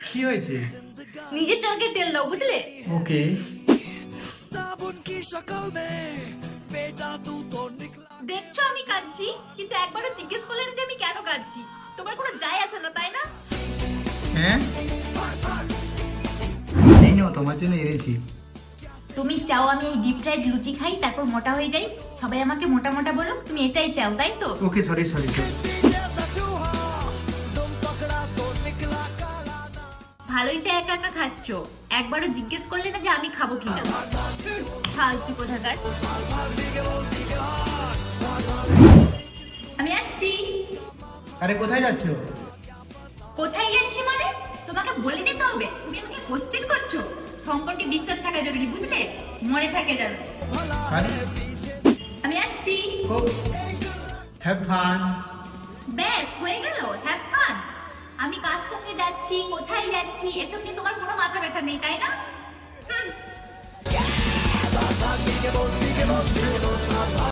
কি হয়েছে? নিজের চোখে তেল দাও, বুঝলে? ওকে। দেখছো আমি কাঁদছি, কিন্তু একবারও জিজ্ঞেস করলে না যে আমি কেন কাঁদছি। তোমার কোনো যায় আসে না, তাই না? হ্যাঁ, এই নাও তোমার জন্য এনেছি। তুমি চাও আমি এই ডিপ ফ্রাইড লুচি খাই, তারপর মোটা হয়ে যাই, সবাই আমাকে মোটা মোটা বলো, তুমি এটাই চাও, তাই তো? ওকে, সরি সরি সরি। ভালোই তো একা একা খাচ্ছ, একবারও জিজ্ঞেস করলে না যে আমি খাবো কিনা। ফালতু কোথাকার। আমি আসছি। আরে কোথায় যাচ্ছো? কোথায় যাচ্ছি মানে? তোমাকে বলে দিতে হবে? তুমি আমাকে কোশ্চেন করছো? সম্পর্কে বিশ্বাস থাকা জরুরি, বুঝলে? মরে থাকে জানো। আরে আমি আসছি। ও, হ্যাভ ফান। ব্যাস হয়ে গেল, হ্যাভ ফান। আমি কার সঙ্গে যাচ্ছি, কোথায় যাচ্ছি, এসব নিয়ে তোমার কোনো মাথা ব্যথা নেই, তাই না?